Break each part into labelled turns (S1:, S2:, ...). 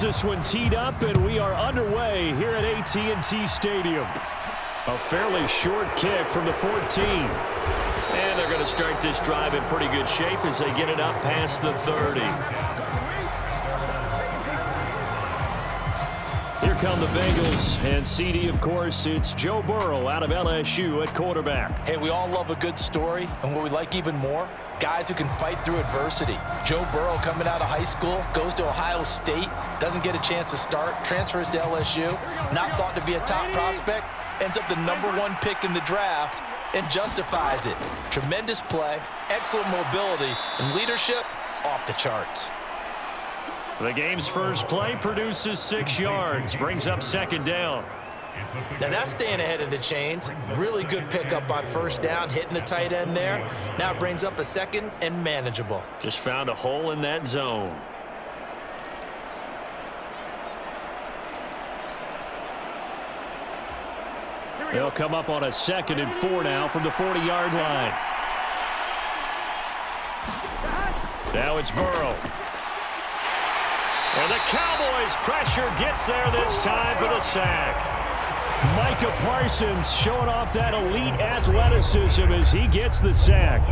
S1: this one teed up, and we are underway here at AT&T Stadium. A fairly short kick from the 14.
S2: And they're going to start this drive in pretty good shape as they get it up past the 30.
S1: Here come the Bengals, and CD, of course, it's Joe Burrow out of LSU at quarterback.
S3: Hey, we all love a good story, and what we like even more, guys who can fight through adversity. Joe Burrow coming out of high school, goes to Ohio State, doesn't get a chance to start, transfers to LSU, not thought to be a top prospect, ends up the #1 pick in the draft, and justifies it. Tremendous play, excellent mobility, and leadership off the charts.
S1: The game's first play produces 6 yards, brings up second down.
S3: Now that's staying ahead of the chains. Really good pickup on first down, hitting the tight end there. Now it brings up a second and manageable.
S1: Just found a hole in that zone. They'll come up on a 2nd and 4 now from the 40-yard line. Now it's Burrow. And the Cowboys' pressure gets there this time for the sack. Micah Parsons showing off that elite athleticism as he gets the sack.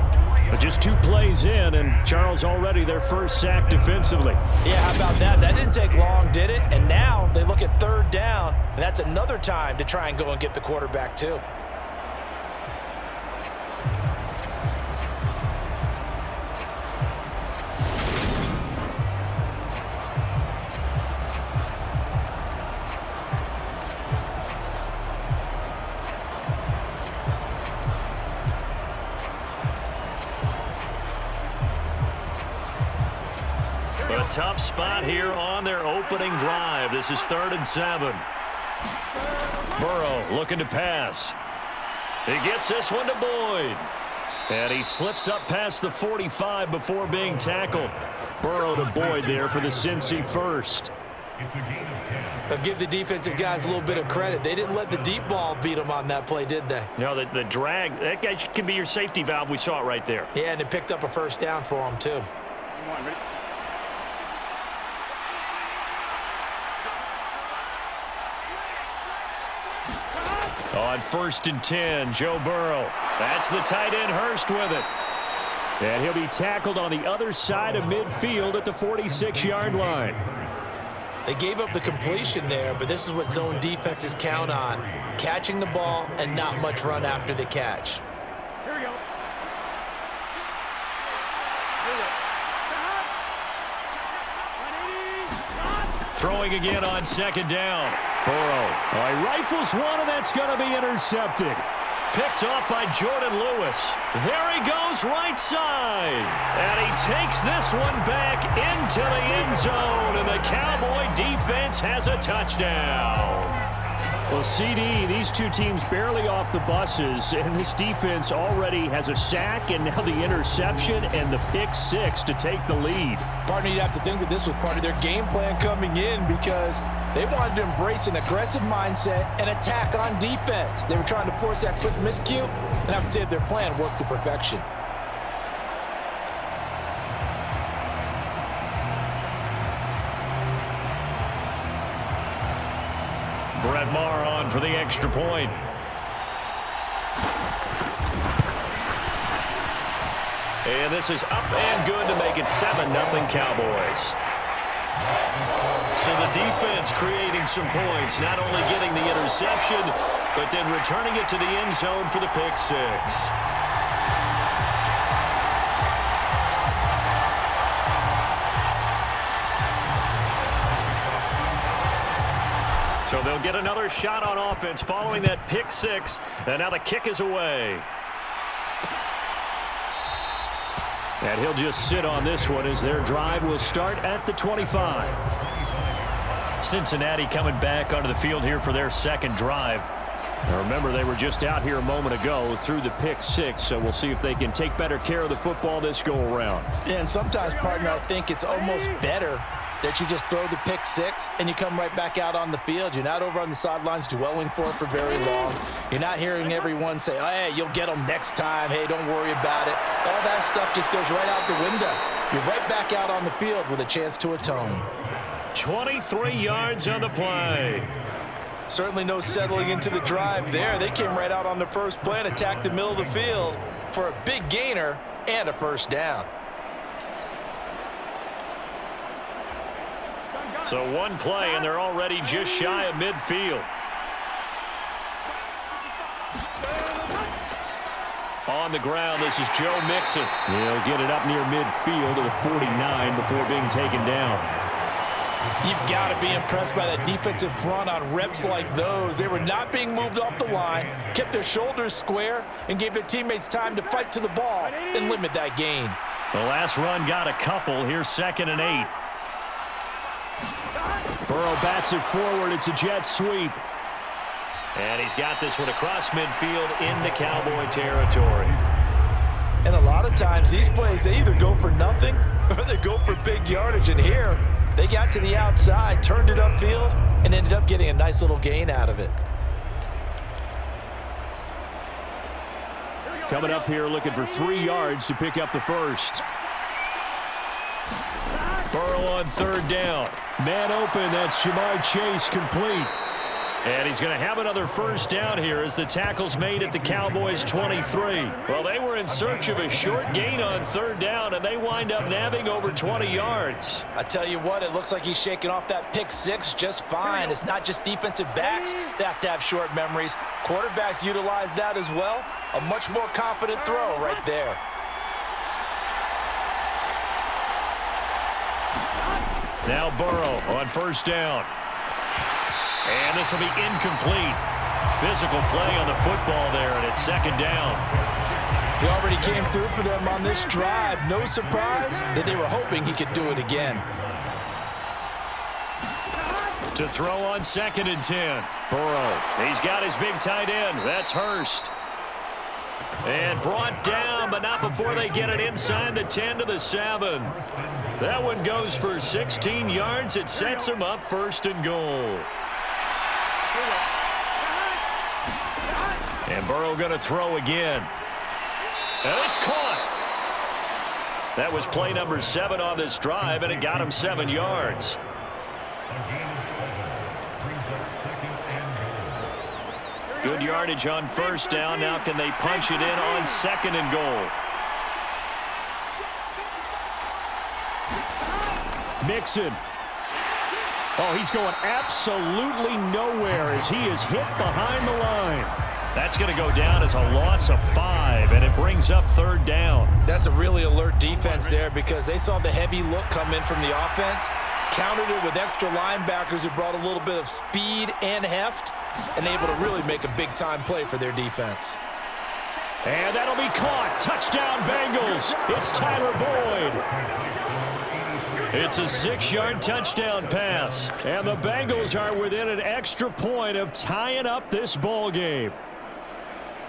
S1: But just 2 plays in, and Charles already their first sack defensively.
S3: Yeah, how about that? That didn't take long, did it? And now they look at 3rd down, and that's another time to try and go and get the quarterback too.
S1: Tough spot here on their opening drive. This is 3rd and 7. Burrow looking to pass. He gets this one to Boyd. And he slips up past the 45 before being tackled. Burrow to Boyd there for the Cincy first.
S3: I'll give the defensive guys a little bit of credit. They didn't let the deep ball beat them on that play, did they?
S1: No, the drag, that guy can be your safety valve. We saw it right there.
S3: Yeah, and it picked up a first down for them too.
S1: On 1st and 10, Joe Burrow. That's the tight end Hurst with it. And he'll be tackled on the other side of midfield at the 46-yard line.
S3: They gave up the completion there, but this is what zone defenses count on. Catching the ball and not much run after the catch.
S4: Here we go.
S1: Throwing again on 2nd down. Burrow. He rifles one, and that's going to be intercepted. Picked off by Jordan Lewis. There he goes right side. And he takes this one back into the end zone, and the Cowboy defense has a touchdown. Well, CD, these 2 teams barely off the buses, and this defense already has a sack and now the interception and the pick 6 to take the lead.
S3: Partner, you'd have to think that this was part of their game plan coming in because they wanted to embrace an aggressive mindset and attack on defense. They were trying to force that quick miscue, and I would say their plan worked to perfection.
S1: Brett Maher on for the extra point. And this is up and good to make it 7-0 Cowboys. So the defense creating some points, not only getting the interception, but then returning it to the end zone for the pick 6. So they'll get another shot on offense following that pick 6, and now the kick is away. And he'll just sit on this one as their drive will start at the 25. Cincinnati coming back onto the field here for their 2nd drive. Now remember, they were just out here a moment ago through the pick 6, so we'll see if they can take better care of the football this go-around.
S3: Yeah, and sometimes, partner, I think it's almost better that you just throw the pick 6 and you come right back out on the field. You're not over on the sidelines dwelling for it for very long. You're not hearing everyone say, oh, hey, you'll get them next time. Hey, don't worry about it. All that stuff just goes right out the window. You're right back out on the field with a chance to atone.
S1: 23 yards on the play.
S3: Certainly no settling into the drive there. They came right out on the first play and attacked the middle of the field for a big gainer and a first down.
S1: So one play, and they're already just shy of midfield. On the ground, this is Joe Mixon. He'll get it up near midfield to the 49 before being taken down.
S3: You've got to be impressed by that defensive front on reps like those. They were not being moved off the line, kept their shoulders square, and gave their teammates time to fight to the ball and limit that gain.
S1: The last run got a couple. Here's 2nd and 8. Burrow bats it forward. It's a jet sweep. And he's got this one across midfield into Cowboy territory.
S3: And a lot of times these plays, they either go for nothing or they go for big yardage. And here, they got to the outside, turned it upfield, and ended up getting a nice little gain out of it.
S1: Coming up here looking for 3 yards to pick up the first. Burrow on 3rd down. Man open, that's Jamar Chase complete. And he's going to have another first down here as the tackle's made at the Cowboys' 23. Well, they were in search of a short gain on 3rd down, and they wind up nabbing over 20 yards.
S3: I tell you what, it looks like he's shaking off that pick 6 just fine. It's not just defensive backs that have to have short memories. Quarterbacks utilize that as well. A much more confident throw right there.
S1: Now Burrow on 1st down. And this will be incomplete. Physical play on the football there, and it's 2nd down.
S3: He already came through for them on this drive. No surprise that they were hoping he could do it again.
S1: To throw on 2nd and 10. Burrow, he's got his big tight end. That's Hurst. And brought down, but not before they get it inside the 10 to the 7. That one goes for 16 yards. It sets them up 1st and goal. And Burrow going to throw again. And it's caught. That was play number 7 on this drive, and it got him 7 yards. Good yardage on 1st down. Now can they punch it in on 2nd and goal? Mixon. Oh, he's going absolutely nowhere as he is hit behind the line. That's going to go down as a loss of 5, and it brings up 3rd down.
S3: That's a really alert defense there because they saw the heavy look come in from the offense, countered it with extra linebackers who brought a little bit of speed and heft, and able to really make a big-time play for their defense.
S1: And that'll be caught. Touchdown, Bengals. It's Tyler Boyd. It's a 6-yard touchdown pass, and the Bengals are within an extra point of tying up this ball game.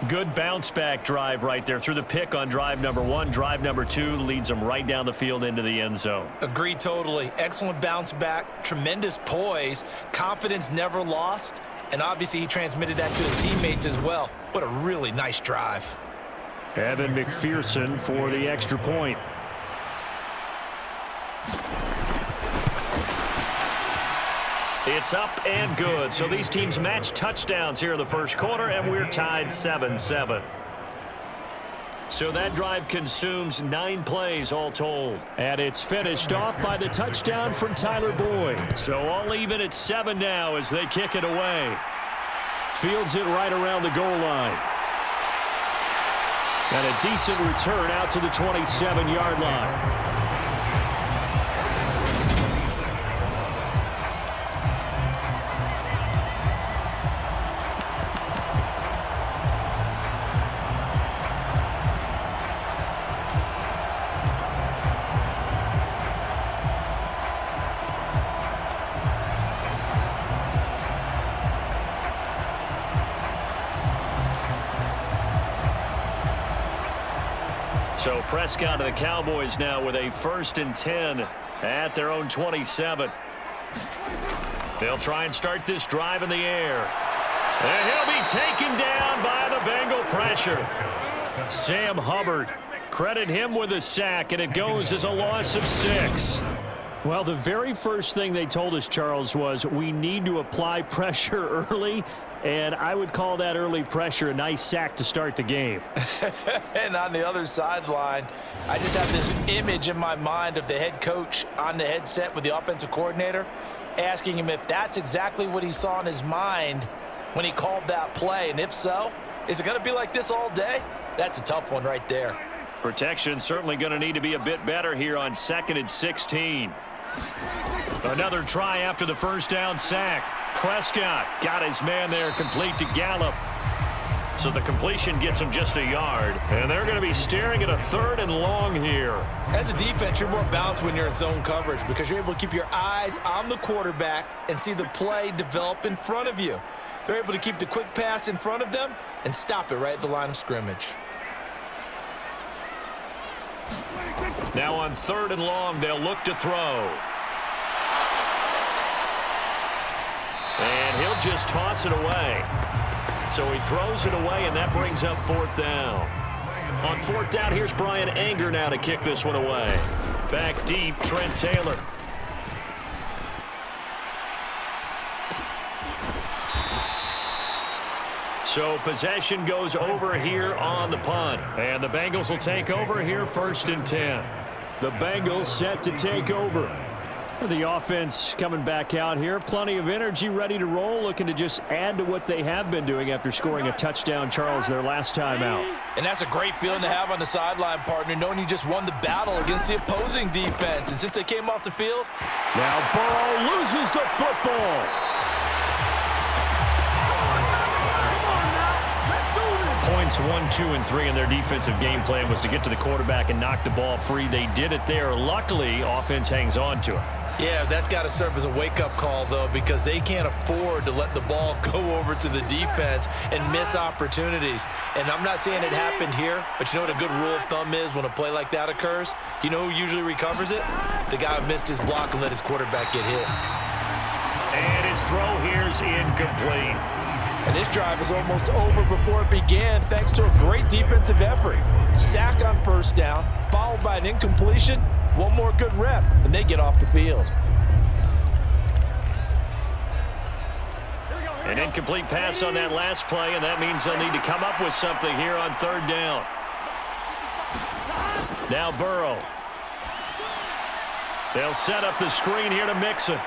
S1: Good bounce-back drive right there through the pick on drive number 1. Drive number 2 leads them right down the field into the end zone.
S3: Agree totally. Excellent bounce back, tremendous poise, confidence never lost, and obviously he transmitted that to his teammates as well. What a really nice drive.
S1: Evan McPherson for the extra point. It's up and good. So these teams match touchdowns here in the first quarter, and we're tied 7-7. So that drive consumes 9 plays all told. And it's finished off by the touchdown from Tyler Boyd. So all even at 7 now as they kick it away. Fields it right around the goal line. And a decent return out to the 27-yard line. So Prescott and the Cowboys now with a 1st and 10 at their own 27. They'll try and start this drive in the air. And he'll be taken down by the Bengal pressure. Sam Hubbard, credit him with a sack, and it goes as a loss of 6. Well, the very first thing they told us, Charles, was we need to apply pressure early, and I would call that early pressure a nice sack to start the game.
S3: And on the other sideline, I just have this image in my mind of the head coach on the headset with the offensive coordinator asking him if that's exactly what he saw in his mind when he called that play, and if so, is it going to be like this all day? That's a tough one right there.
S2: Protection certainly going to need to be a bit better here on 2nd and 16.
S1: Another try after the first down sack. Prescott got his man there complete to Gallup.
S2: So the completion gets him just a yard.
S1: And they're going to be staring at a 3rd and long here.
S3: As a defense, you're more balanced when you're in zone coverage because you're able to keep your eyes on the quarterback and see the play develop in front of you. They're able to keep the quick pass in front of them and stop it right at the line of scrimmage.
S2: Now on 3rd and long, they'll look to throw. And he'll just toss it away. So he throws it away, and that brings up 4th down. On 4th down, here's Brian Anger now to kick this one away. Back deep, Trent Taylor. So possession goes over here on the punt.
S1: And the Bengals will take over here 1st and 10. The Bengals set to take over. The offense coming back out here. Plenty of energy, ready to roll, looking to just add to what they have been doing after scoring a touchdown, Charles, their last time out.
S3: And that's a great feeling to have on the sideline, partner, knowing you just won the battle against the opposing defense. And since they came off the field,
S1: now Burrow loses the football. Points 1, 2, and 3 in their defensive game plan was to get to the quarterback and knock the ball free. They did it there. Luckily, offense hangs on to it.
S3: yeah, that's got to serve as a wake-up call, though, because they can't afford to let the ball go over to the defense and miss opportunities. And I'm not saying it happened here, but you know what a good rule of thumb is when a play like that occurs? You know who usually recovers it? The guy who missed his block and let his quarterback get hit.
S1: And his throw here's incomplete.
S3: And this drive is almost over before it began thanks to a great defensive effort. Sack on first down, followed by an incompletion. One more good rep, and they get off the field.
S2: An incomplete pass on that last play, and that means they'll need to come up with something here on third down. Now Burrow. They'll set up the screen here to Mixon.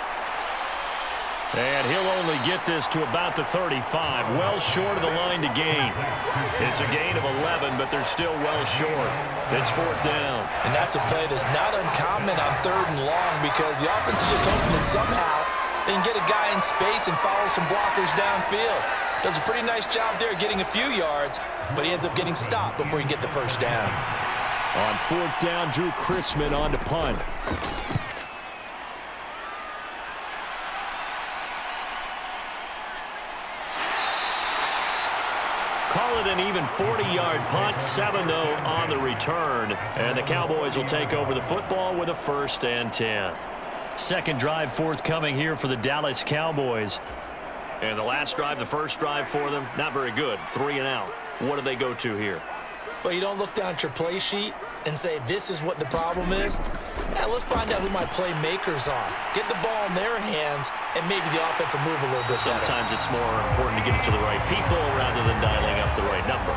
S2: And he'll only get this to about the 35, well short of the line to gain. It's a gain of 11, but they're still well short. It's fourth down.
S3: And that's a play that's not uncommon on third and long because the offense is just hoping that somehow they can get a guy in space and follow some blockers downfield. Does a pretty nice job there getting a few yards, but he ends up getting stopped before he can get the first down.
S1: On fourth down, Drew Chrisman on to punt.
S2: Call it an even 40-yard punt, 7 though on the return. And the Cowboys will take over the football with a 1st and 10.
S1: Second drive forthcoming here for the Dallas Cowboys.
S2: And the last drive, the first drive for them, not very good. 3 and out. What do they go to here?
S3: Well, you don't look down at your play sheet and say, this is what the problem is. Yeah, let's find out who my playmakers are. Get the ball in their hands, and maybe the offense will move a little bit better.
S2: Sometimes it's more important to get it to the right people rather than dialing up the right number.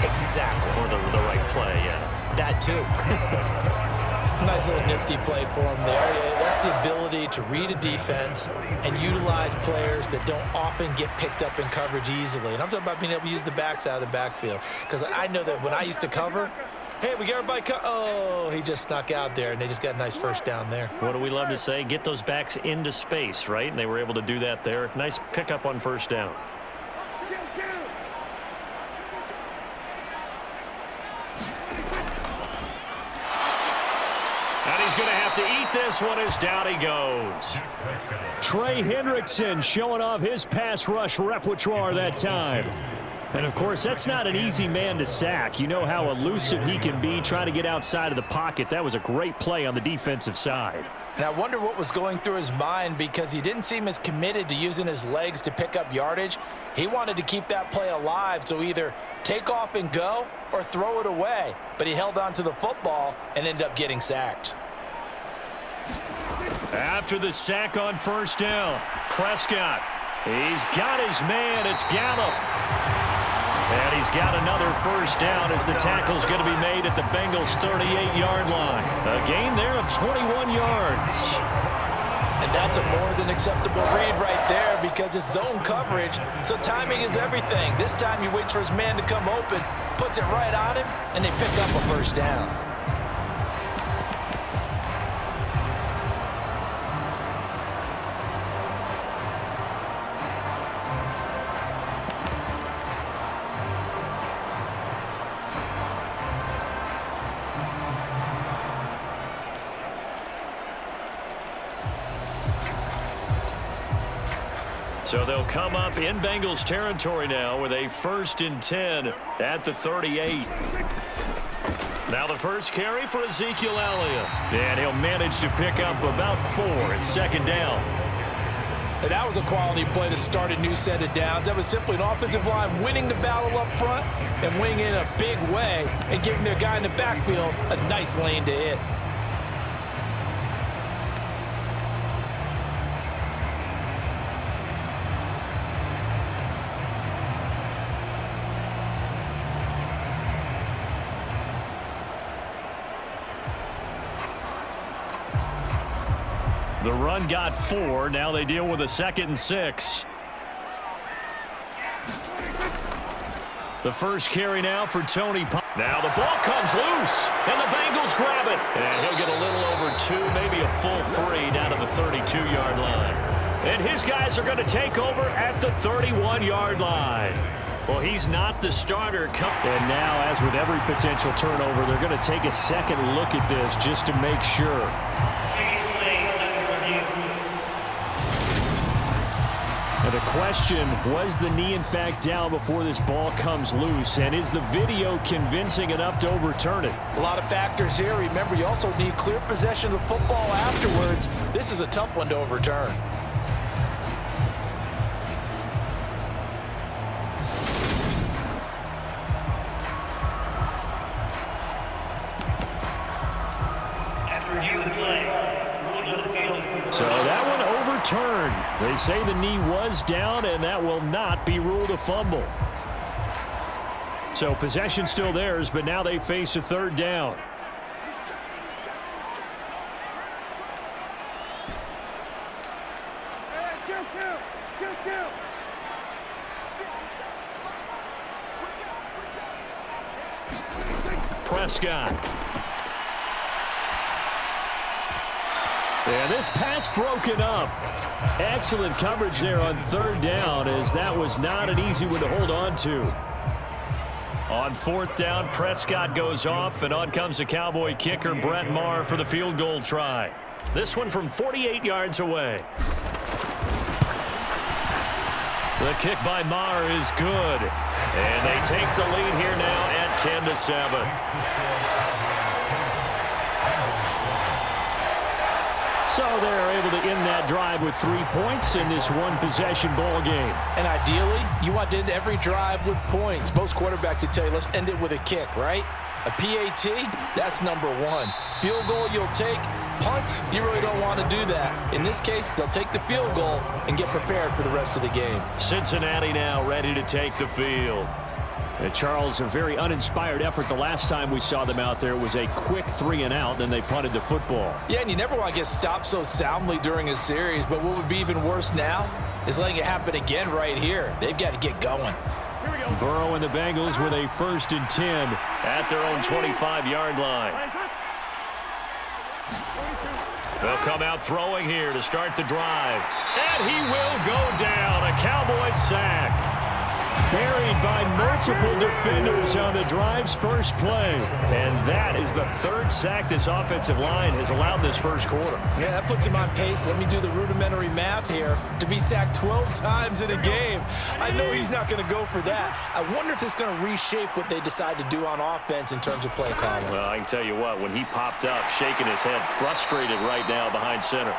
S3: Exactly.
S2: Or the right play, yeah.
S3: That too. Nice little nifty play for him there. That's the ability to read a defense and utilize players that don't often get picked up in coverage easily. And I'm talking about being able to use the backs out of the backfield. Because I know that when I used to cover, hey, we got everybody oh, he just snuck out there, and they just got a nice first down there.
S2: What do we love to say? Get those backs into space, right? And they were able to do that there. Nice pickup on first down.
S1: And he's going to have to eat this one as down he goes. Trey Hendrickson showing off his pass rush repertoire that time. And, of course, that's not an easy man to sack. You know how elusive he can be trying to get outside of the pocket. That was a great play on the defensive side.
S3: And I wonder what was going through his mind because he didn't seem as committed to using his legs to pick up yardage. He wanted to keep that play alive, so either take off and go or throw it away. But he held on to the football and ended up getting sacked.
S1: After the sack on first down, Prescott. He's got his man. It's Gallup. And he's got another first down as the tackle's going to be made at the Bengals' 38-yard line. A gain there of 21 yards.
S3: And that's a more than acceptable read right there because it's zone coverage, so timing is everything. This time he waits for his man to come open, puts it right on him, and they pick up a first down.
S1: So they'll come up in Bengals territory now with a 1st and 10 at the 38. Now the first carry for Ezekiel Elliott. And he'll manage to pick up about 4 at second down.
S3: And that was a quality play to start a new set of downs. That was simply an offensive line winning the battle up front and winning in a big way and giving their guy in the backfield a nice lane to hit.
S1: The run got 4. Now they deal with a 2nd and 6. The first carry now for Tony. Now the ball comes loose, and the Bengals grab it. And he'll get a little over 2, maybe a full 3 down to the 32-yard line. And his guys are going to take over at the 31-yard line. Well, he's not the starter. And now, as with every potential turnover, they're going to take a second look at this just to make sure. And the question, was the knee in fact down before this ball comes loose? And is the video convincing enough to overturn it?
S3: A lot of factors here. Remember, you also need clear possession of the football afterwards. This is a tough one to overturn.
S1: So that one overturned. They say the knee was down, and that will not be ruled a fumble. So possession still theirs, but now they face a 3rd down. Prescott. And this pass broken up. Excellent coverage there on 3rd down, as that was not an easy one to hold on to. On 4th down, Prescott goes off, and on comes the Cowboy kicker, Brett Maher, for the field goal try. This one from 48 yards away. The kick by Maher is good. And they take the lead here now at 10-7. So they're able to end that drive with 3 points in this one-possession ball game.
S3: And ideally, you want to end every drive with points. Most quarterbacks would tell you, let's end it with a kick, right? A PAT, that's number 1. Field goal you'll take. Punts, you really don't want to do that. In this case, they'll take the field goal and get prepared for the rest of the game.
S1: Cincinnati now ready to take the field. And Charles, a very uninspired effort the last time we saw them out there was a quick 3-and-out, then they punted the football.
S3: Yeah, and you never want to get stopped so soundly during a series, but what would be even worse now is letting it happen again right here. They've got to get going.
S1: Burrow and the Bengals with a 1st and 10 at their own 25-yard line. They'll come out throwing here to start the drive. And he will go down. A Cowboy sack. Buried by multiple defenders on the drive's first play. And that is the 3rd sack this offensive line has allowed this first quarter.
S3: Yeah, that puts him on pace. Let me do the rudimentary math here. To be sacked 12 times in a game, I know he's not going to go for that. I wonder if it's going to reshape what they decide to do on offense in terms of play calling.
S1: Well, I can tell you what, when he popped up, shaking his head, frustrated right now behind center.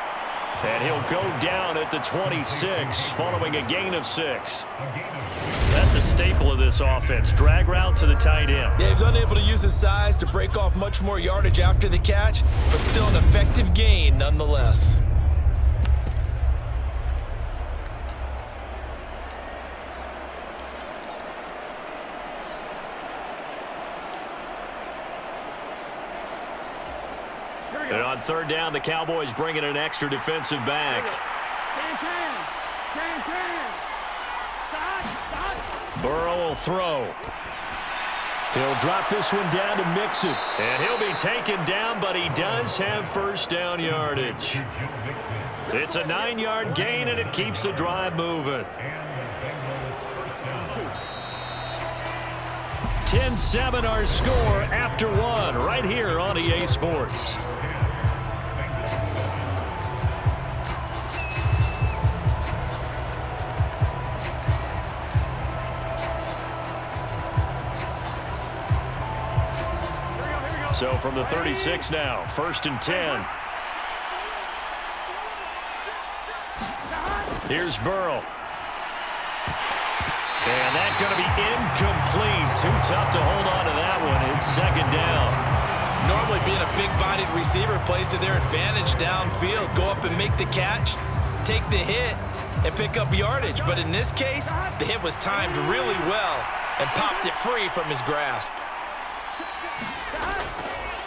S1: And he'll go down at the 26 following a gain of 6. That's a staple of this offense. Drag route to the tight end.
S3: Yeah, he's unable to use his size to break off much more yardage after the catch, but still an effective gain nonetheless.
S2: And on third down, the Cowboys bring in an extra defensive back. Burrow will throw.
S1: He'll drop this one down to Mixon.
S2: And he'll be taken down, but he does have first down yardage. It's a 9-yard gain, and it keeps the drive moving.
S1: 10-7 our score after one right here on EA Sports.
S2: So from the 36 now, 1st and 10. Here's Burrow. And that's going to be incomplete. Too tough to hold on to that one. It's 2nd down.
S3: Normally being a big-bodied receiver plays to their advantage downfield. Go up and make the catch, take the hit, and pick up yardage. But in this case, the hit was timed really well and popped it free from his grasp.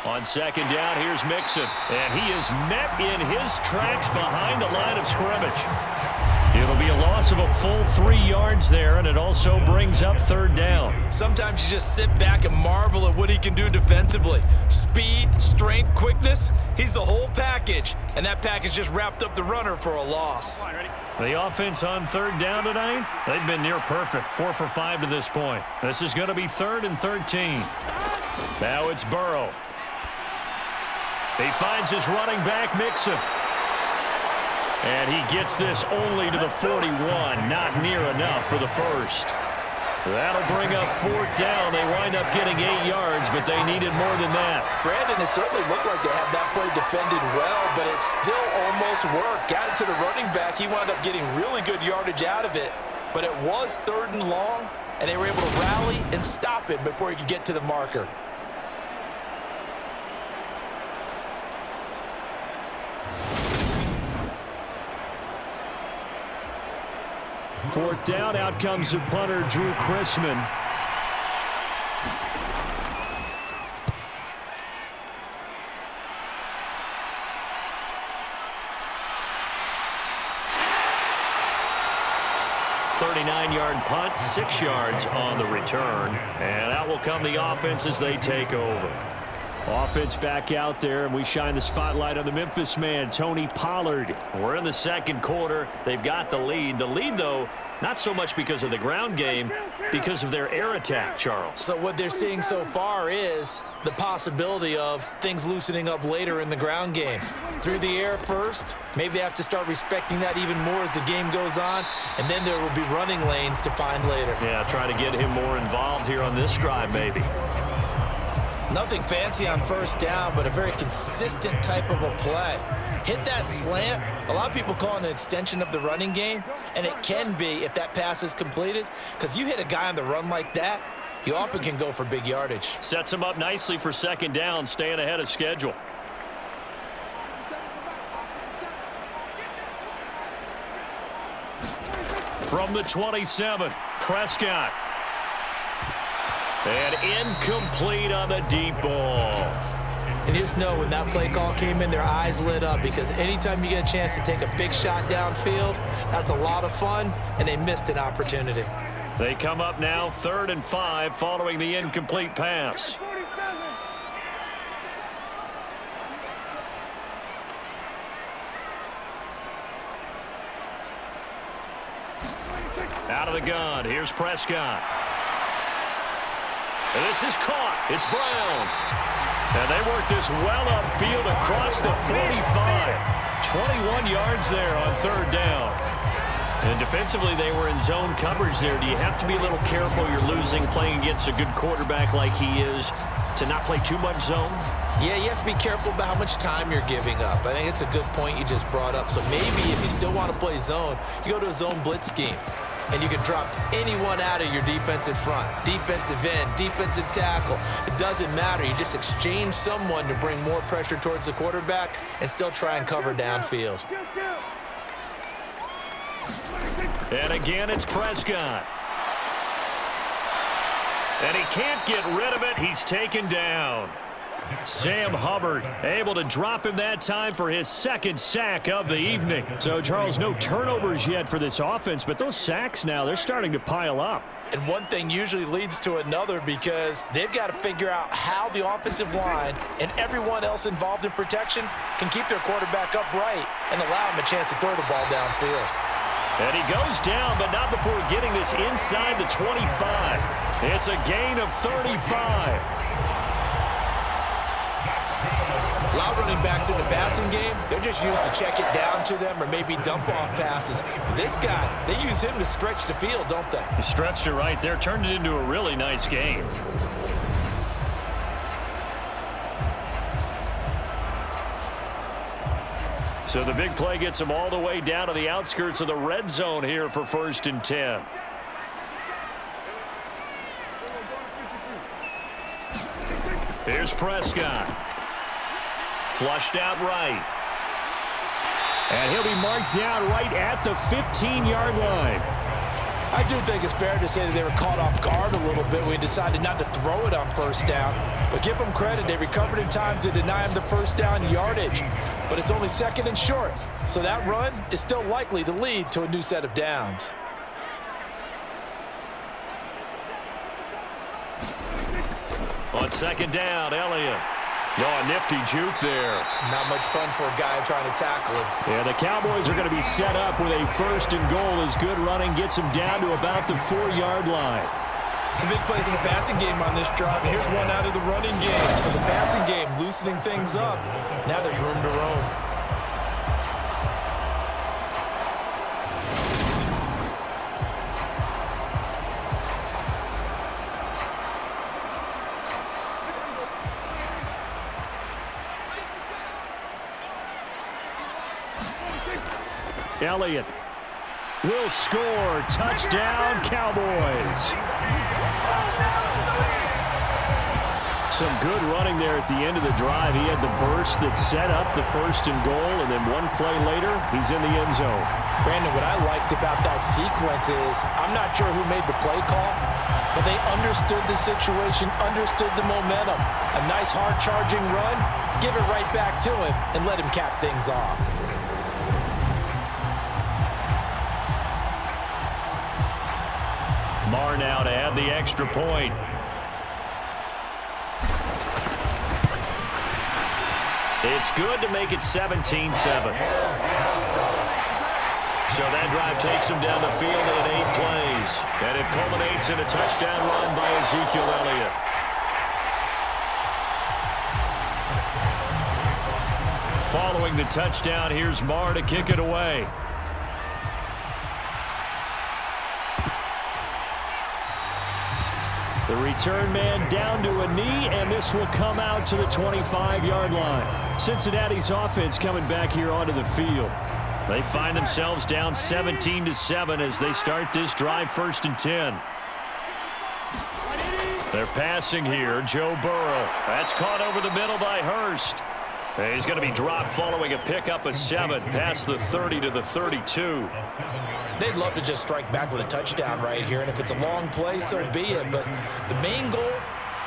S2: On 2nd down, here's Mixon. And he is met in his tracks behind the line of scrimmage. It'll be a loss of a full 3 yards there, and it also brings up 3rd down.
S3: Sometimes you just sit back and marvel at what he can do defensively. Speed, strength, quickness, he's the whole package. And that package just wrapped up the runner for a loss.
S2: The offense on 3rd down tonight, they've been near perfect, 4 for 5 to this point. This is going to be 3rd and 13. Now it's Burrow. He finds his running back, Mixon. And he gets this only to the 41, not near enough for the first. That'll bring up 4th down. They wind up getting 8 yards, but they needed more than that.
S3: Brandon, it certainly looked like they had that play defended well, but it still almost worked. Got it to the running back. He wound up getting really good yardage out of it, but it was 3rd and long, and they were able to rally and stop it before he could get to the marker.
S1: 4th down, out comes the punter, Drew Chrisman.
S2: Thirty-nine-yard punt, 6 yards on the return. And out will come the offense as they take over.
S1: Offense back out there, and we shine the spotlight on the Memphis man, Tony Pollard.
S2: We're in the 2nd quarter. They've got the lead. The lead, though, not so much because of the ground game, because of their air attack, Charles.
S3: So what they're seeing so far is the possibility of things loosening up later in the ground game. Through the air first, maybe they have to start respecting that even more as the game goes on, and then there will be running lanes to find later.
S2: Yeah, try to get him more involved here on this drive, maybe.
S3: Nothing fancy on 1st down, but a very consistent type of a play. Hit that slant. A lot of people call it an extension of the running game, and it can be if that pass is completed, because you hit a guy on the run like that, you often can go for big yardage.
S2: Sets him up nicely for 2nd down, staying ahead of schedule. From the 27, Prescott. And incomplete on the deep ball.
S3: And you just know when that play call came in, their eyes lit up, because anytime you get a chance to take a big shot downfield, that's a lot of fun, and they missed an opportunity.
S2: They come up now 3rd and 5 following the incomplete pass. Out of the gun, here's Prescott. And this is caught. It's Brown. And they work this well upfield across the 45. 21 yards there on 3rd down. And defensively, they were in zone coverage there. Do you have to be a little careful? You're losing, playing against a good quarterback like he is, to not play too much zone?
S3: Yeah, you have to be careful about how much time you're giving up. I think it's a good point you just brought up. So maybe if you still want to play zone, you go to a zone blitz scheme. And you can drop anyone out of your defensive front, defensive end, defensive tackle. It doesn't matter. You just exchange someone to bring more pressure towards the quarterback and still try and cover downfield.
S2: And again, it's Prescott. And he can't get rid of it. He's taken down.
S1: Sam Hubbard able to drop him that time for his second sack of the evening. So, Charles, no turnovers yet for this offense, but those sacks now, they're starting to pile up.
S3: And one thing usually leads to another because they've got to figure out how the offensive line and everyone else involved in protection can keep their quarterback upright and allow him a chance to throw the ball downfield.
S1: And he goes down, but not before getting this inside the 25. It's a gain of 35.
S3: A lot of running backs in the passing game, they're just used to check it down to them or maybe dump off passes. But this guy, they use him to stretch the field, don't they?
S1: He stretched it right there, turned it into a really nice game. So the big play gets him all the way down to the outskirts of the red zone here for 1st and 10. Here's Prescott. Flushed out right. And he'll be marked down right at the 15-yard line.
S3: I do think it's fair to say that they were caught off guard a little bit when we decided not to throw it on 1st down. But give them credit, they recovered in time to deny him the 1st down yardage. But it's only 2nd and short, so that run is still likely to lead to a new set of downs.
S1: On 2nd down, Elliott. Oh, a nifty juke there.
S3: Not much fun for a guy trying to tackle him.
S1: Yeah, the Cowboys are going to be set up with a 1st and goal as good running gets him down to about the 4-yard line.
S3: Some big plays in the passing game on this drive, and here's one out of the running game. So the passing game loosening things up. Now there's room to roam.
S1: Elliott will score. Touchdown, Cowboys. Some good running there at the end of the drive. He had the burst that set up the 1st and goal, and then one play later, he's in the end zone.
S3: Brandon, what I liked about that sequence is I'm not sure who made the play call, but they understood the situation, understood the momentum. A nice hard-charging run, give it right back to him, and let him cap things off.
S1: Marr now to add the extra point. It's good to make it 17-7. So that drive takes him down the field in 8 plays. And it culminates in a touchdown run by Ezekiel Elliott. Following the touchdown, here's Marr to kick it away. The return man down to a knee, and this will come out to the 25-yard line. Cincinnati's offense coming back here onto the field. They find themselves down 17-7 as they start this drive 1st and 10. They're passing here. Joe Burrow. That's caught over the middle by Hurst. He's going to be dropped following a pickup of 7 past the 30 to the 32.
S3: They'd love to just strike back with a touchdown right here, and if it's a long play, so be it. But the main goal,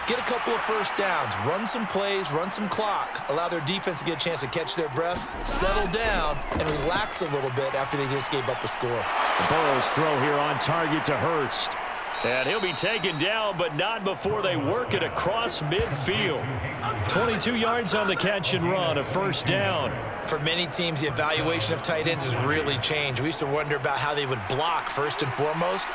S3: get a couple of 1st downs, run some plays, run some clock, allow their defense to get a chance to catch their breath, settle down, and relax a little bit after they just gave up a score.
S1: Burrow's throw here on target to Hurst. And he'll be taken down, but not before they work it across midfield. 22 yards on the catch and run, a 1st down.
S3: For many teams, the evaluation of tight ends has really changed. We used to wonder about how they would block first and foremost.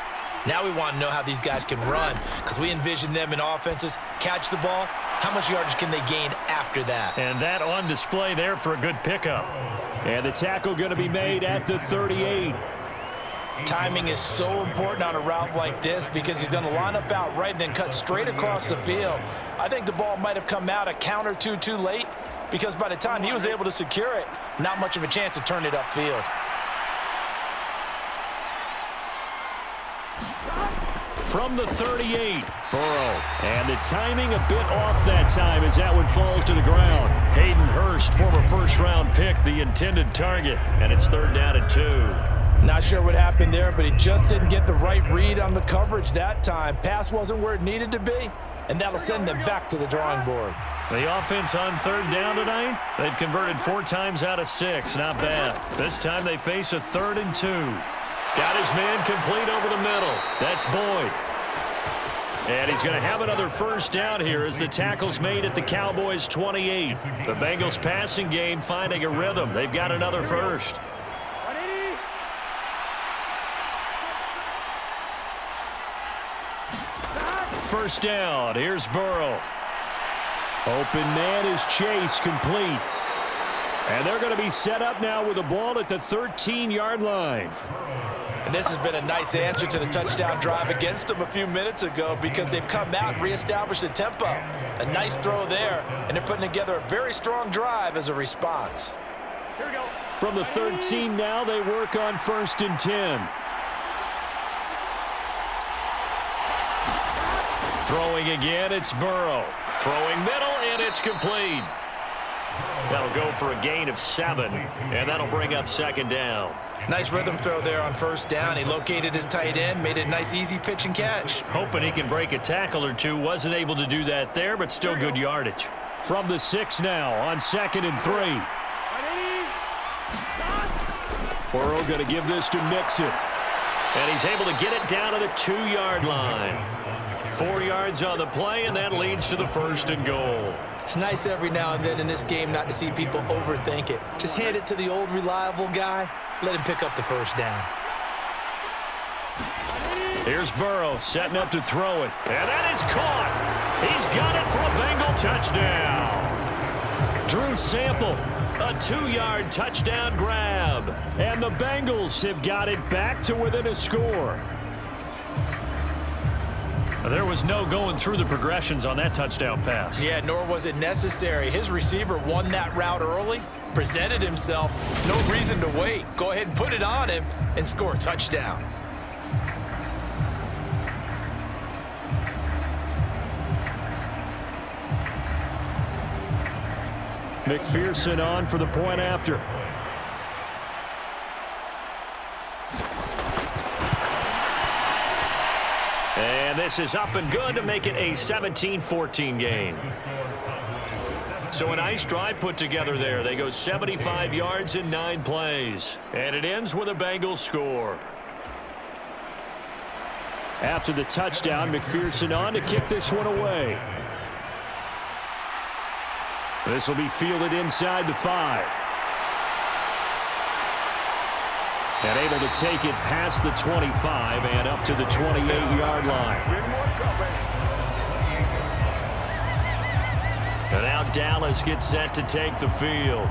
S3: Now we want to know how these guys can run because we envision them in offenses, catch the ball. How much yardage can they gain after that?
S1: And that on display there for a good pickup. And the tackle going to be made at the 38.
S3: Timing is so important on a route like this because he's going to line up out right and then cut straight across the field. I think the ball might have come out a count or two too late because by the time he was able to secure it, not much of a chance to turn it upfield.
S1: From the 38, Burrow. And the timing a bit off that time as that one falls to the ground. Hayden Hurst, former 1st-round pick, the intended target. And it's 3rd down and 2.
S3: Not sure what happened there, but he just didn't get the right read on the coverage that time. Pass wasn't where it needed to be, and that'll send them back to the drawing board.
S2: The offense on third down tonight, they've converted 4 times out of 6. Not bad. This time they face a 3rd and 2. Got his man complete over the middle. That's Boyd. And he's going to have another first down here as the tackle's made at the Cowboys' 28. The Bengals passing game finding a rhythm. They've got another first. First down. Here's Burrow.
S1: Open man is Chase, complete. And they're going to be set up now with the ball at the 13-yard line.
S3: And this has been a nice answer to the touchdown drive against them a few minutes ago because they've come out and reestablished the tempo. A nice throw there, and they're putting together a very strong drive as a response.
S1: Here we go. From the 13 now, they work on 1st and 10.
S2: Throwing again, it's Burrow. Throwing middle, and it's complete. That'll go for a gain of 7, and that'll bring up 2nd down.
S3: Nice rhythm throw there on 1st down. He located his tight end, made it a nice easy pitch and catch.
S2: Hoping he can break a tackle or two. Wasn't able to do that there, but still good yardage.
S1: From the 6 now on 2nd and 3. Burrow going to give this to Mixon.
S2: And he's able to get it down to the 2-yard line. 4 yards on the play, and that leads to the 1st and goal.
S3: It's nice every now and then in this game not to see people overthink it. Just hand it to the old reliable guy. Let him pick up the 1st down.
S2: Here's Burrow setting up to throw it. And that is caught. He's got it for a Bengal touchdown.
S1: Drew Sample, a 2-yard touchdown grab. And the Bengals have got it back to within a score.
S2: There was no going through the progressions on that touchdown pass.
S3: Yeah, nor was it necessary. His receiver won that route early, presented himself. No reason to wait. Go ahead and put it on him and score a touchdown.
S1: McPherson on for the point after.
S2: And this is up and good to make it a 17-14 game. So a nice drive put together there. They go 75 yards in 9 plays. And it ends with a Bengals score.
S1: After the touchdown, McPherson on to kick this one away. This will be fielded inside the 5. And able to take it past the 25 and up to the 28-yard line.
S2: And now Dallas gets set to take the field.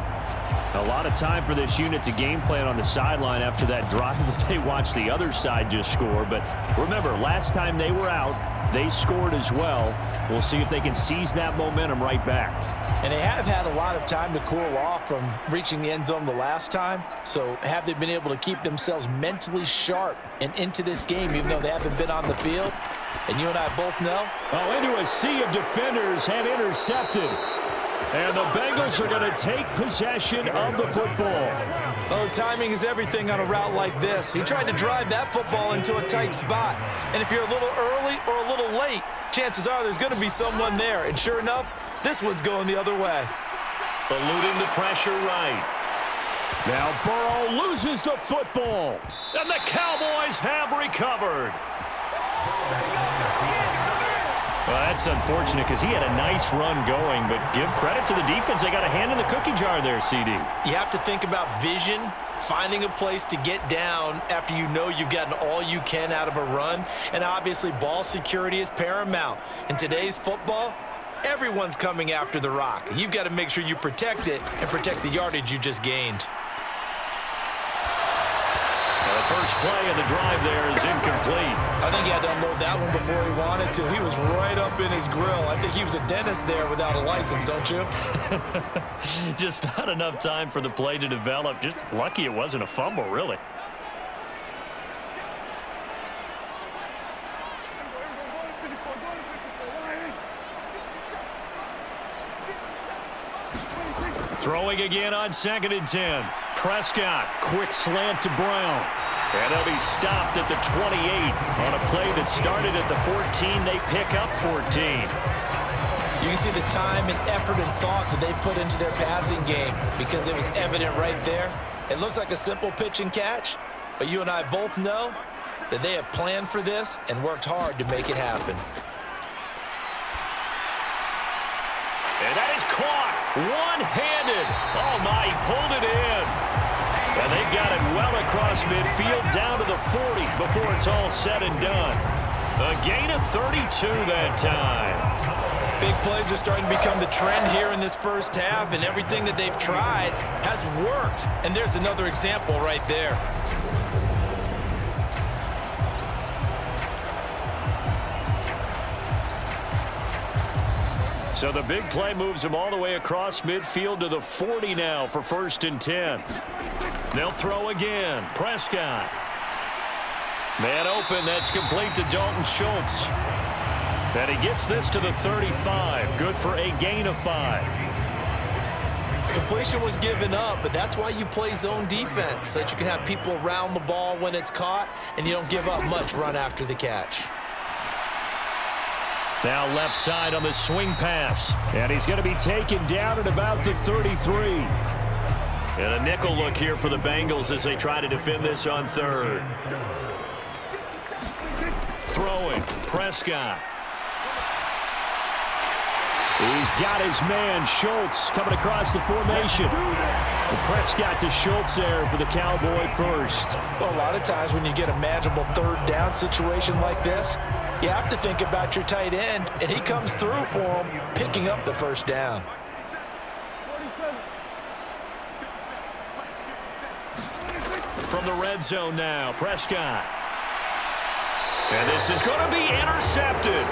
S1: A lot of time for this unit to game plan on the sideline after that drive that they watched the other side just score. But remember, last time they were out, they scored as well. We'll see if they can seize that momentum right back.
S3: And they have had a lot of time to cool off from reaching the end zone the last time. So have they been able to keep themselves mentally sharp and into this game, even though they haven't been on the field? And you and I both know.
S1: Oh, into a sea of defenders and intercepted. And the Bengals are going to take possession of the football.
S3: Oh, timing is everything on a route like this. He tried to drive that football into a tight spot. And if you're a little early or a little late, chances are there's going to be someone there. And sure enough, this one's going the other way.
S2: Eluding the pressure right.
S1: Now Burrow loses the football.
S2: And the Cowboys have recovered. Well, that's unfortunate because he had a nice run going, but give credit to the defense. They got a hand in the cookie jar there, CD.
S3: You have to think about vision, finding a place to get down after you know you've gotten all you can out of a run, and obviously ball security is paramount. In today's football, everyone's coming after the rock. You've got to make sure you protect it and protect the yardage you just gained.
S2: The first play of the drive there is incomplete.
S3: I think he had to unload that one before he wanted to. He was right up in his grill. I think he was a dentist there without a license, don't you?
S2: Just not enough time for the play to develop. Just lucky it wasn't a fumble, really. Throwing again on 2nd and 10.
S1: Prescott, quick slant to Brown. And they'll be stopped at the 28 on a play that started at the 14. They pick up 14.
S3: You can see the time and effort and thought that they've put into their passing game because it was evident right there. It looks like a simple pitch and catch, but you and I both know that they have planned for this and worked hard to make it happen.
S1: And that is caught one-handed. Oh, my, he pulled it in. And they got it well across midfield down to the 40 before it's all said and done. A gain of 32 that time.
S3: Big plays are starting to become the trend here in this first half, and everything that they've tried has worked. And there's another example right there.
S1: So the big play moves them all the way across midfield to the 40 now for 1st and 10. They'll throw again. Prescott. Man open. That's complete to Dalton Schultz. And he gets this to the 35. Good for a gain of 5.
S3: Completion was given up, but that's why you play zone defense, so that you can have people around the ball when it's caught, and you don't give up much run after the catch.
S1: Now left side on the swing pass. And he's going to be taken down at about the 33. And a nickel look here for the Bengals as they try to defend this on 3rd. Throwing. Prescott. He's got his man, Schultz, coming across the formation. And Prescott to Schultz there for the Cowboy first.
S3: Well, a lot of times when you get a manageable 3rd down situation like this, you have to think about your tight end, and he comes through for him, picking up the 1st down.
S1: From the red zone now, Prescott. And this is going to be intercepted.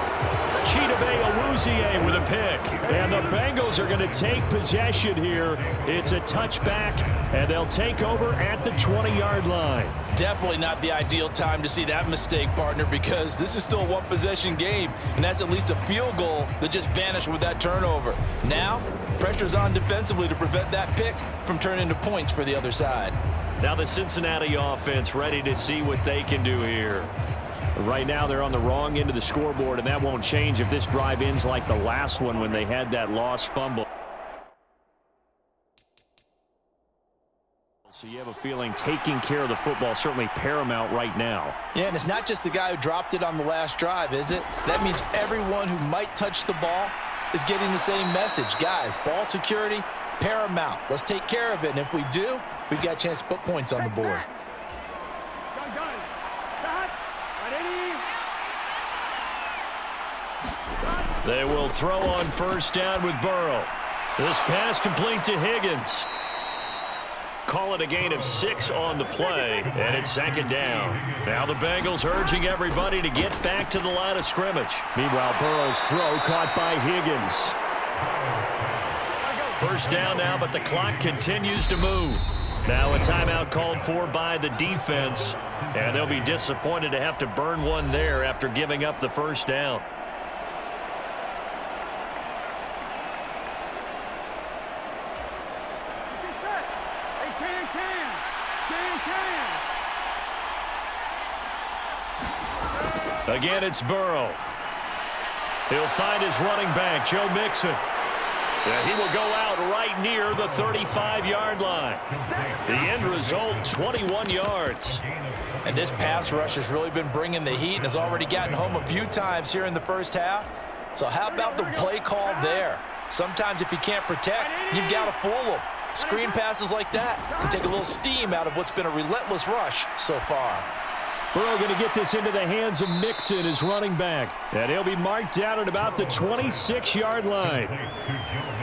S1: Chidobe Awuzie with a pick. And the Bengals are going to take possession here. It's a touchback, and they'll take over at the 20-yard line.
S3: Definitely not the ideal time to see that mistake, partner, because this is still a one-possession game, and that's at least a field goal that just vanished with that turnover. Now, pressure's on defensively to prevent that pick from turning into points for the other side.
S1: Now the Cincinnati offense ready to see what they can do here. Right now they're on the wrong end of the scoreboard, and that won't change if this drive ends like the last one when they had that lost fumble. So you have a feeling taking care of the football is certainly paramount right now.
S3: Yeah, and it's not just the guy who dropped it on the last drive, is it? That means everyone who might touch the ball is getting the same message. Guys, ball security, paramount. Let's take care of it, and if we do, we've got a chance to put points on the board.
S1: They will throw on 1st down with Burrow. This pass complete to Higgins. Call it a gain of 6 on the play, and it's 2nd down. Now the Bengals urging everybody to get back to the line of scrimmage. Meanwhile, Burrow's throw caught by Higgins. 1st down now, but the clock continues to move. Now a timeout called for by the defense, and they'll be disappointed to have to burn one there after giving up the 1st down. Again, it's Burrow. He'll find his running back, Joe Mixon. And he will go out right near the 35-yard line. The end result, 21 yards.
S3: And this pass rush has really been bringing the heat and has already gotten home a few times here in the first half. So how about the play call there? Sometimes if you can't protect, you've got to fool them. Screen passes like that can take a little steam out of what's been a relentless rush so far.
S1: Burrow going to get this into the hands of Mixon, his running back. And he'll be marked down at about the 26-yard line.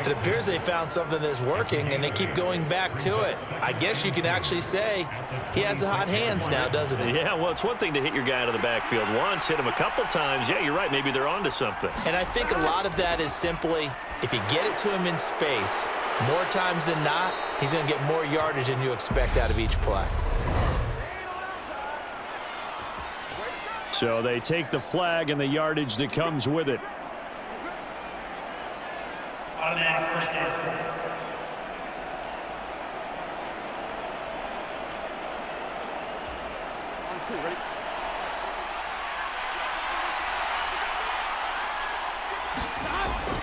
S3: It appears they found something that's working, and they keep going back to it. I guess you can actually say he has the hot hands now, doesn't he?
S1: Yeah, well, it's one thing to hit your guy out of the backfield once, hit him a couple times. Yeah, you're right. Maybe they're onto something.
S3: And I think a lot of that is simply if you get it to him in space, more times than not, he's going to get more yardage than you expect out of each play.
S1: So they take the flag and the yardage that comes with it.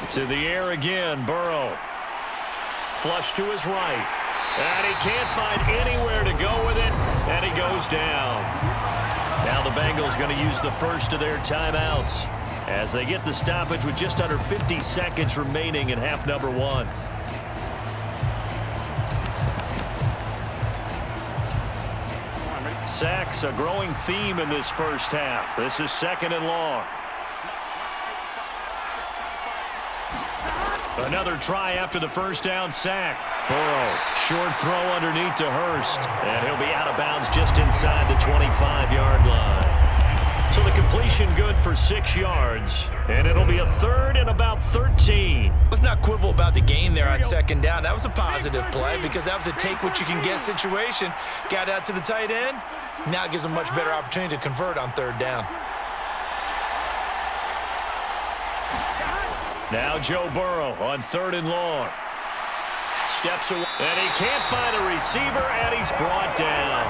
S2: To the air again, Burrow. Flush to his right. And he can't find anywhere to go with it, and he goes down. Now the Bengals going to use the first of their timeouts as they get the stoppage with just under 50 seconds remaining in half number one. Sacks, a growing theme in this first half. This is 2nd and long. Another try after the first down sack. Burrow, short throw underneath to Hurst. And he'll be out of bounds just inside the 25-yard line. So the completion good for 6 yards. And it'll be a 3rd and about 13.
S3: Let's not quibble about the gain there on 2nd down. That was a positive play because that was a take-what-you-can-get situation. Got out to the tight end. Now it gives them a much better opportunity to convert on 3rd down.
S2: Now Joe Burrow on 3rd and long. Steps away, and he can't find a receiver, and he's brought down.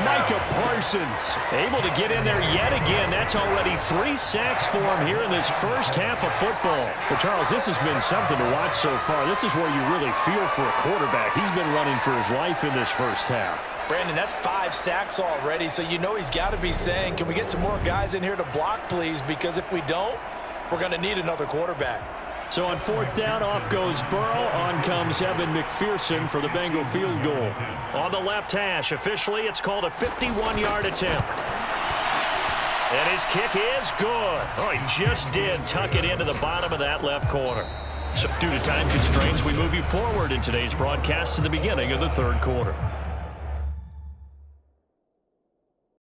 S1: Micah Parsons
S2: Able to get in there yet again. That's already 3 sacks for him here in this first half of football.
S1: Well, Charles, this has been something to watch so far. This is where you really feel for a quarterback. He's been running for his life in this first half.
S3: Brandon, that's 5 sacks already, so you know he's got to be saying, can we get some more guys in here to block, please? Because if we don't, we're going to need another quarterback.
S1: So on 4th down, off goes Burrow. On comes Evan McPherson for the Bengal field goal.
S2: On the left hash, officially, it's called a 51-yard attempt. And his kick is good. Oh, he just did tuck it into the bottom of that left corner. So due to time constraints, we move you forward in today's broadcast to the beginning of the 3rd quarter.